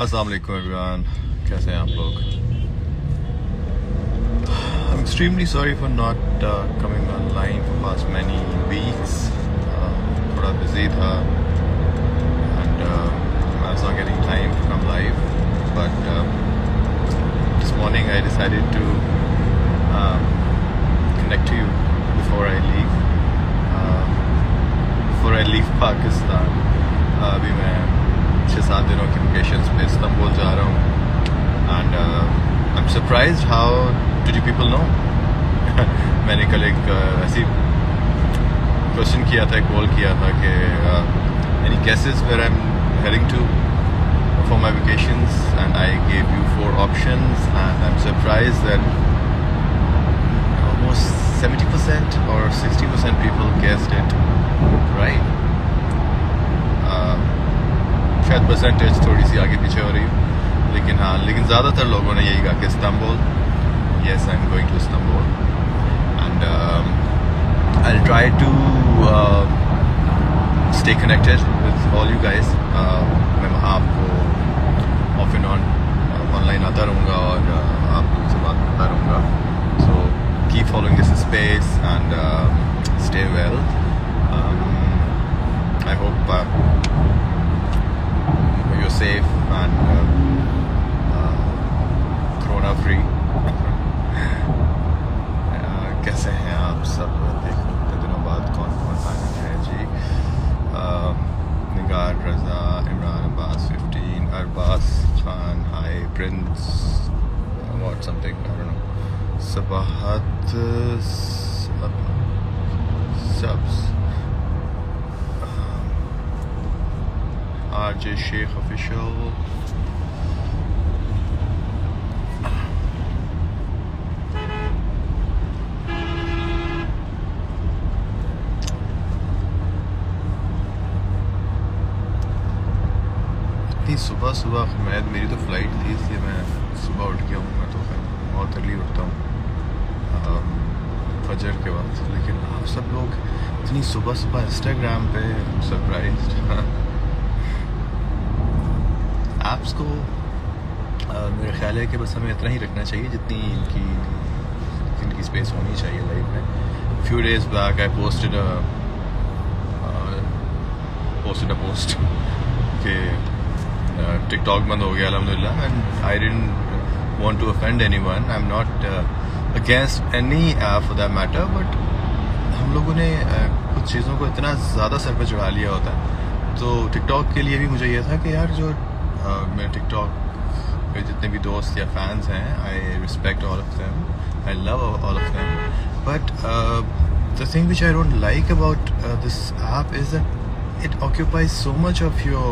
अस्सलाम वालेकुम एवरीवन, कैसे हैं आप लोग? I'm extremely sorry for not coming online for past many weeks. थोड़ा busy था and I was not getting time to come live. But this morning I decided to connect to you before I leave. Before I leave Pakistan. अभी मैं 6-7 दिनों की vacations पे Istanbul जा रहा हूँ and I am surprised how did you people know मैंने कल एक ऐसी क्वेश्चन किया था, कॉल किया था कि any guesses where I am heading to for my vacations and I gave you 4 options and I am surprised that almost 70% or 60% people guessed it right. शायद परसेंटेज थोड़ी सी आगे पीछे हो रही है, लेकिन ज़्यादातर लोगों ने यही कहा कि Istanbul. Yes, I am going to Istanbul and I will try to stay connected with all you guys. मैं वहाँ आपको ऑफ एंड ऑन ऑनलाइन आता रहूँगा और आप लोगों से बात करता रहूँगा. So keep following this space and stay well. I hope you're safe and corona free. कैसे हैं आप सब? देखो कितने दिनों बाद कौन कौन आए हैं जी. Nigar Raza, Imran Abbas 15, Arbaz Khan, hi prince what something I don't know, Sabahat subs, RJ Sheikh official. इतनी सुबह सुबह मैं मेरी तो फ्लाइट थी, इसलिए मैं सुबह उठ गया हूँ. मैं तो बहुत अर्ली उठता हूँ फजर के वक्त, लेकिन आप सब लोग इतनी सुबह सुबह इंस्टाग्राम पे सरप्राइज्ड. ऐप्स को मेरा ख्याल है कि बस हमें इतना ही रखना चाहिए जितनी इनकी स्पेस होनी चाहिए लाइफ में. Few days back I posted a post कि टिकटॉक बंद हो गया अल्हम्दुलिल्लाह and I didn't want to offend anyone. I am not against any app for that matter, but हम लोगों ने कुछ चीज़ों को इतना ज़्यादा सर पे चढ़ा लिया होता है. तो टिकटॉक के लिए भी मुझे ये था कि यार जो मेरे टिकटॉक के जितने भी दोस्त या फैंस हैं, I respect all of them, I love all of them, but the thing which I don't like about this app is that it occupies so much of your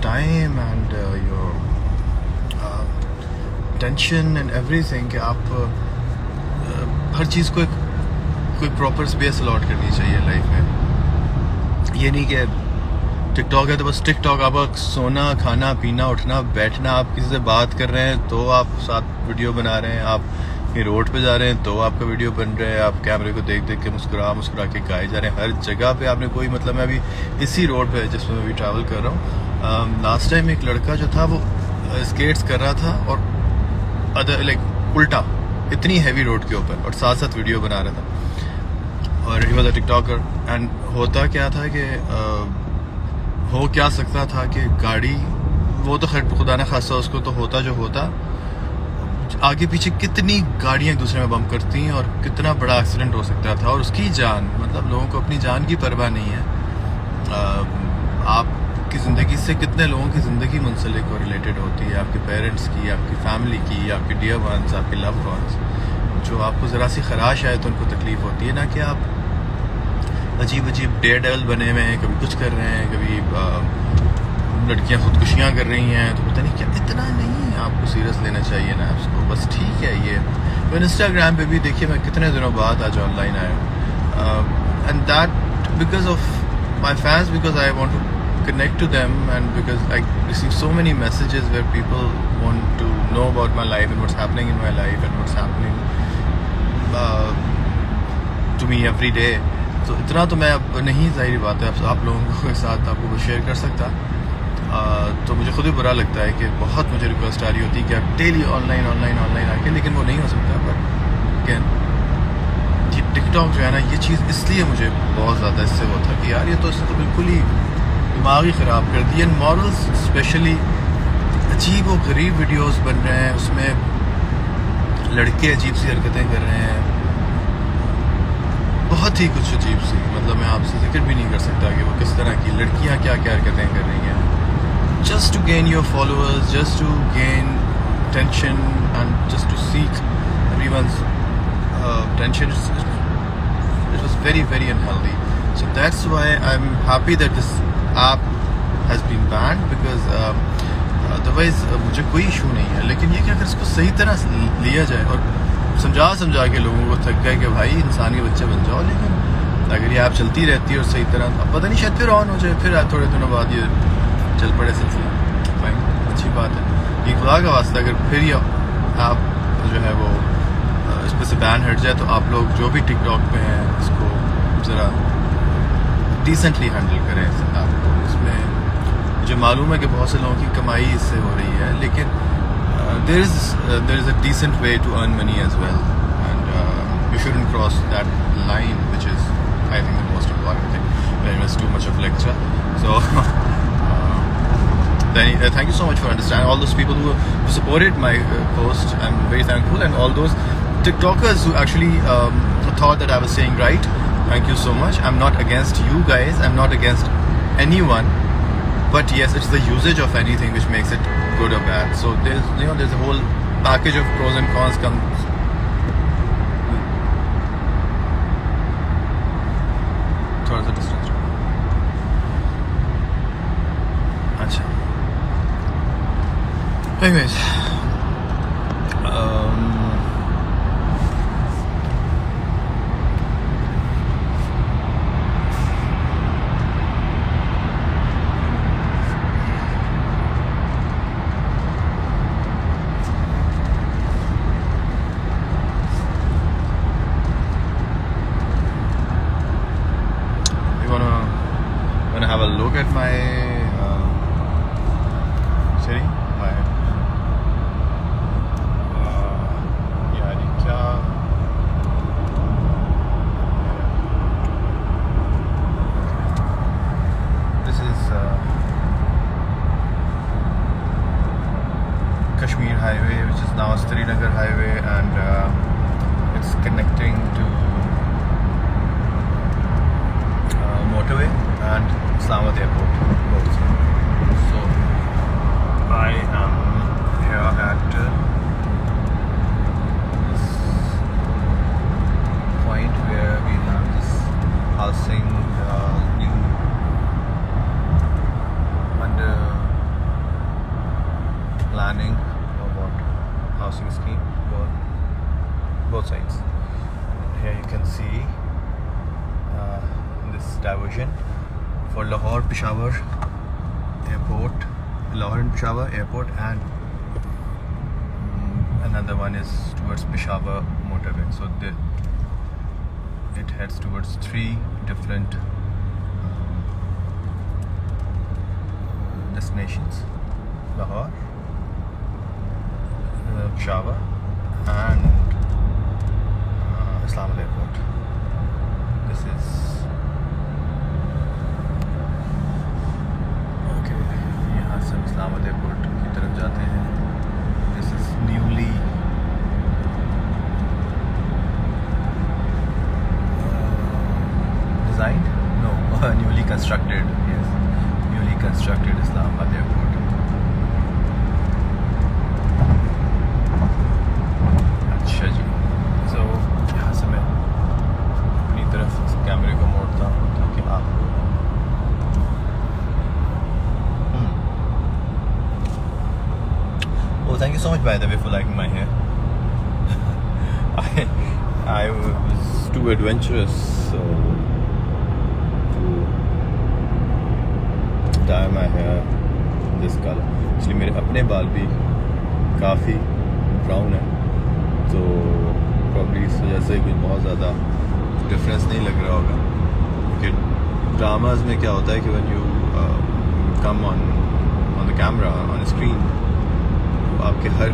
time and your tension and everything कि आप हर चीज़ को कोई proper space allot करनी चाहिए life में. ये नहीं कि टिकटॉक है तो बस टिकटॉक, आप सोना, खाना, पीना, उठना, बैठना, आप किसी से बात कर रहे हैं तो आप साथ वीडियो बना रहे हैं, आप कहीं रोड पे जा रहे हैं तो आपका वीडियो बन रहा है, आप कैमरे को देख देख के मुस्कुरा के गाए जा रहे हैं. हर जगह पे आपने कोई मतलब, मैं अभी इसी रोड पे जिसमें मैं भी ट्रैवल कर रहा हूँ, लास्ट टाइम एक लड़का जो था वो स्केट्स कर रहा था और लाइक उल्टा इतनी हैवी रोड के ऊपर और साथ साथ वीडियो बना रहा था और he was a TikToker. And होता क्या था कि हो क्या सकता था कि गाड़ी, वो तो खैर खुदा न खासा उसको तो होता जो होता, आगे पीछे कितनी गाड़ियां एक दूसरे में बम करती हैं और कितना बड़ा एक्सीडेंट हो सकता था. और उसकी जान, मतलब लोगों को अपनी जान की परवाह नहीं है. आपकी ज़िंदगी से कितने लोगों की ज़िंदगी मुंसलिक और रिलेटेड होती है, आपके पेरेंट्स की, आपकी फैमिली की, आपके डियर वंस, आपके लव्ड वंस, जो आपको ज़रा सी खराश आए तो उनको तकलीफ़ होती है. ना कि आप अजीब अजीब डेयर डेविल बने हुए हैं, कभी कुछ कर रहे हैं, कभी लड़कियां खुदकुशियां कर रही हैं, तो पता नहीं क्या. इतना नहीं आपको सीरियस लेना चाहिए ना उसको. बस ठीक है. ये तो इंस्टाग्राम पे भी देखिए, मैं कितने दिनों बाद आज ऑनलाइन आया हूँ and that because of my fans, because I want to connect to them and because I receive so many messages where people want to know about my life and what's happening in my life and what's happening to me every day. तो इतना तो मैं अब नहीं, जाहिर बात है आप लोगों के साथ आपको शेयर कर सकता. तो मुझे खुद भी बुरा लगता है कि बहुत मुझे रिक्वेस्ट आ रही होती है कि आप डेली ऑनलाइन आके, लेकिन वो नहीं हो सकता। पर अगेन ये टिकटॉक जो है ना, ये चीज़ इसलिए मुझे बहुत ज़्यादा इससे वो था कि यार ये तो इसने तो बिल्कुल ही दिमाग ही ख़राब कर दिए। मॉरल्स स्पेशली अजीब व गरीब वीडियोस बन रहे हैं, उसमें लड़के अजीब सी हरकतें कर रहे हैं, बहुत ही कुछ अजीब सी। मतलब मैं आपसे जिक्र भी नहीं कर सकता कि वो किस तरह की लड़कियां क्या क्या हरकतें कर रही हैं, just to gain your followers, just to gain tension and just to seek everyone's attention. It was very unhealthy. So that's why I'm happy that this app has been banned, because otherwise मुझे कोई issue नहीं है। लेकिन ये कि अगर इसको सही तरह लिया जाए और समझा के लोगों को थक गए कि भाई इंसान के बच्चे बन जाओ, लेकिन अगर ये ऐप चलती रहती है और सही तरह, अब पता नहीं शायद फिर ऑन हो जाए, फिर थोड़े दिनों बाद ये चल पड़े सिलसिला, फाइन, अच्छी बात है। ये खुदा का वास्ता अगर फिर ये ऐप जो है वो इस पर से बैन हट जाए, तो आप लोग जो भी टिकटॉक पे हैं इसको ज़रा डिसेंटली हैंडल करें इस ऐप को। इसमें मुझे मालूम है कि बहुत से लोगों की कमाई इससे हो रही है, लेकिन there is a decent way to earn money as well, and you shouldn't cross that line, which is, I think, the most important thing. Anyways, too much of lecture. So thank you so much for understanding. All those people who supported my post, I'm very thankful, and all those TikTokers who actually thought that I was saying right, thank you so much. I'm not against you guys, I'm not against anyone, but yes, it's the usage of anything which makes it good or bad. So there's a whole package of pros and cons comes. थोड़ा सा distance. अच्छा, anyways, have a look at my city, my this is Kashmir Highway, which is now Srinagar Highway, and it's connecting to motorway and Islamabad Airport both. So I am here at this point where we have this housing new under planning or what housing scheme for both sides. Here you can see this diversion for Lahore Peshawar Airport, Lahore and Peshawar Airport, and another one is towards Peshawar motorway. So it heads towards three different destinations: Lahore, Peshawar, and Islamabad Airport. This is Islamabad airport की तरफ जाते हैं. This is newly designed, no newly constructed, yes newly constructed Islamabad airport. अच्छा जी, सो यहाँ से मैं अपनी तरफ इस कैमरे को मोड़ता हूँ ताकि आप thank you so much, by the way, for liking my hair. I was too adventurous to dye my hair this color. इसलिए मेरे अपने बाल भी काफ़ी ब्राउन है, तो प्रॉब्ली इस वजह से कुछ बहुत ज़्यादा डिफरेंस नहीं लग रहा होगा. क्योंकि ड्रामाज में क्या होता है कि when you come on on the camera, on a screen, आपके हर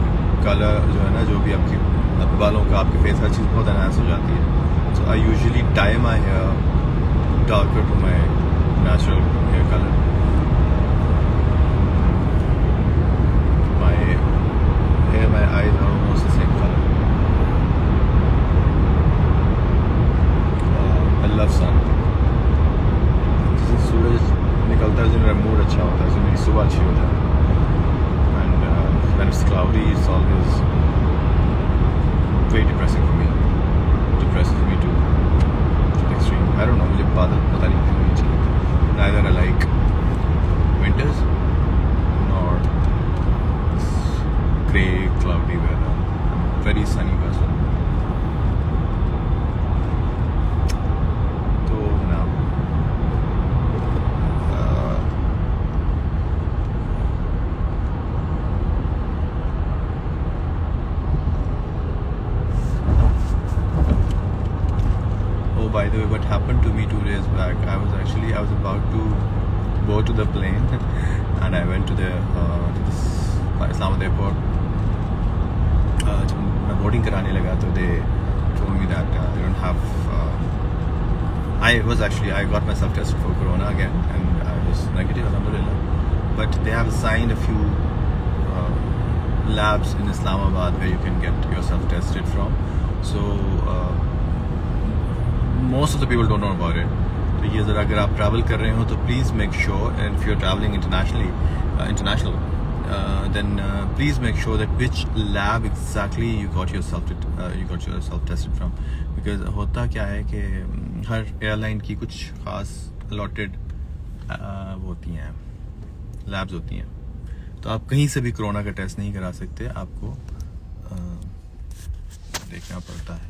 कलर जो है ना, जो भी आपके बालों का, आपके फेस, हर चीज़ बहुत एनहांस हो जाती है. So I usually dye my hair darker to my natural hair color. My hair, my eyes are almost the same color. I love sun. जिस सूरज निकलता है, जो मेरा मूड अच्छा होता है, जो मेरी सुबह अच्छी हो जाती है. And when it's cloudy, it's always very depressing for me. Depresses me to the extreme. I don't know, मुझे बादल पता नहीं क्यों नहीं चाहिए. Neither I like winters nor this grey, cloudy weather. I'm a very sunny person. So now, by the way, what happened to me 2 days back, I was about to board to the plane and I went to the this Islamabad airport. जब मैं boarding कराने लगा तो they told me that they don't have I got myself tested for corona again and I was negative, alhamdulillah, but they have assigned a few labs in Islamabad where you can get yourself tested from. So most of the people don't know about it. तो ये ज़रा अगर आप travel कर रहे हो तो please make sure, and if you are travelling international, then please make sure that which lab exactly you got yourself tested from, because होता क्या है कि हर एयरलाइन की कुछ ख़ास allotted होती हैं, लैब्स होती हैं. तो आप कहीं से भी कोरोना का टेस्ट नहीं करा सकते, आपको देखना पड़ता है.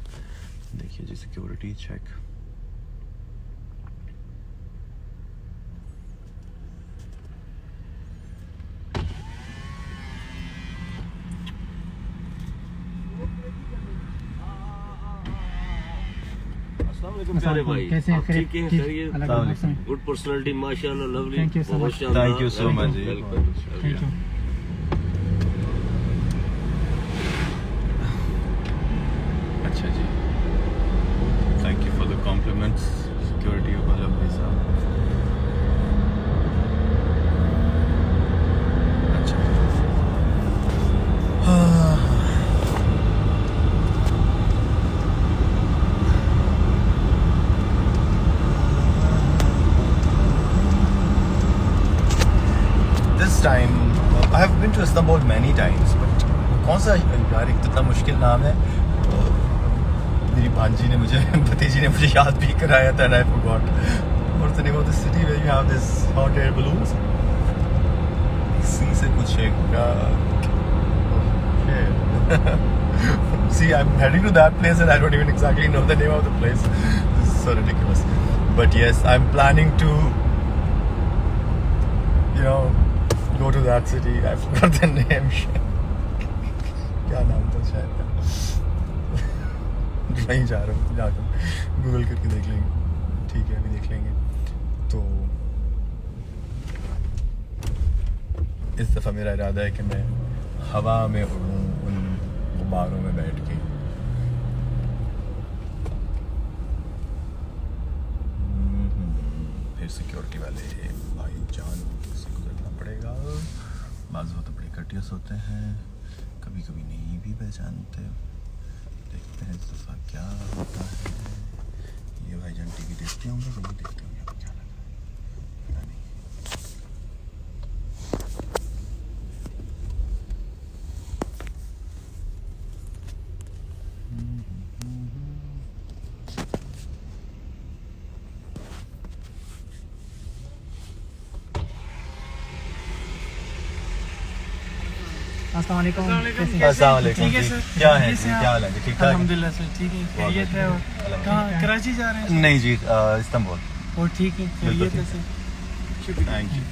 देखिए जी, सिक्योरिटी चेक. प्यारे भाई, कैसे हैं? ठीक है, खैरियत, गुड पर्सनालिटी, माशाल्लाह, lovely. Thank you so much. Thank you so much जी. Thank you. अच्छा जी, thank you for the compliments, security वाला भाई साहब. अच्छा. This time I have been to Istanbul many times, but कौन सा यार, एक इतना मुश्किल नाम है. मेरी भांजी ने मुझे, भतीजी ने मुझे याद भी कराया था, and I forgot. What's the name of the city where you have this hot air balloons? सी से कुछ एक See, I'm heading to that place and I don't even exactly know the name of the place. This is so ridiculous. But yes, I'm planning to, go to that city. I forgot the name. क्या नाम था शायद. नहीं जा रहा हूँ, जाकर Google करके देख लेंगे. ठीक है, अभी देख लेंगे. तो इस दफ़ा मेरा इरादा है कि मैं हवा में उड़ूँ, उन गुब्बारों में बैठ के. फिर सिक्योरिटी वाले भाई जान से गुजरना पड़ेगा. बाज़ बहुत बड़े कटियस होते हैं, कभी कभी नहीं भी पहचानते. देखते हैं इस दफ़ा क्या होता है. ये भाईजान टीवी देखते होंगे कि नहीं देखते होंगे, आपको क्या लग रहा है, पता नहीं. अस्सलाम वालेकुम. अस्सलाम वालेकुम. ठीक है सर. क्या है जी, क्या हाल है जी? ठीक ठाक. अल्हम्दुलिल्लाह सर, ठीक है, खैरियत है. और कहाँ, कराची जा रहे हैं? नहीं जी, इस्तांबुल. और ठीक है, खैरियत है सर. शुक्रिया. Thank you.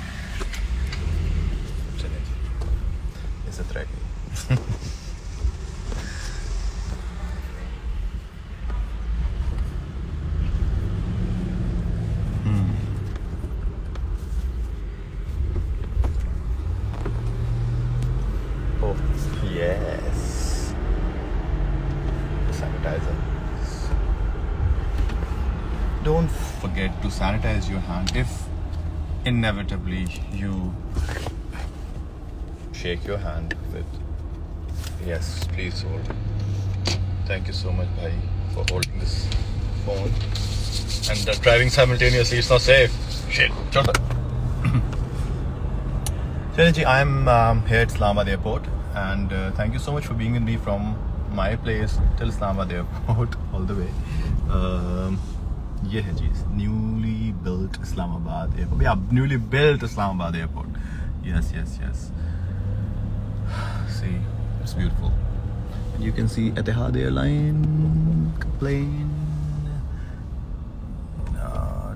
चलिए जी, इज्जत रहेगी. forget to sanitize your hand if inevitably you shake your hand with. Yes, please hold. Thank you so much, bhai, for holding this phone and driving simultaneously. It's not safe. Shit. Chota. Chalaji, I'm here at Islamabad Airport, and thank you so much for being with me from my place till Islamabad Airport all the way. ये है चीज, newly built Islamabad Airport. Yeah, newly built Islamabad Airport. Yes. See, it's beautiful. And you can see Etihad Airline plane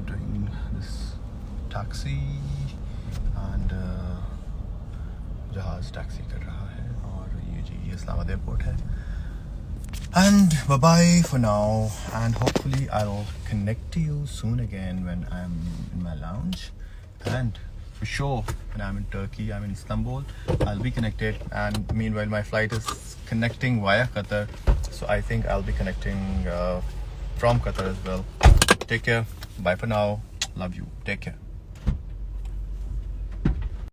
doing this taxi, and जहाज taxi कर रहा है, और ये जी Islamabad airport है. And bye-bye for now, and hopefully I'll connect to you soon again when I'm in my lounge, and for sure when I'm in Turkey, I'm in Istanbul, I'll be connected. And meanwhile my flight is connecting via Qatar, so I think I'll be connecting from Qatar as well. Take care, bye for now, love you, take care.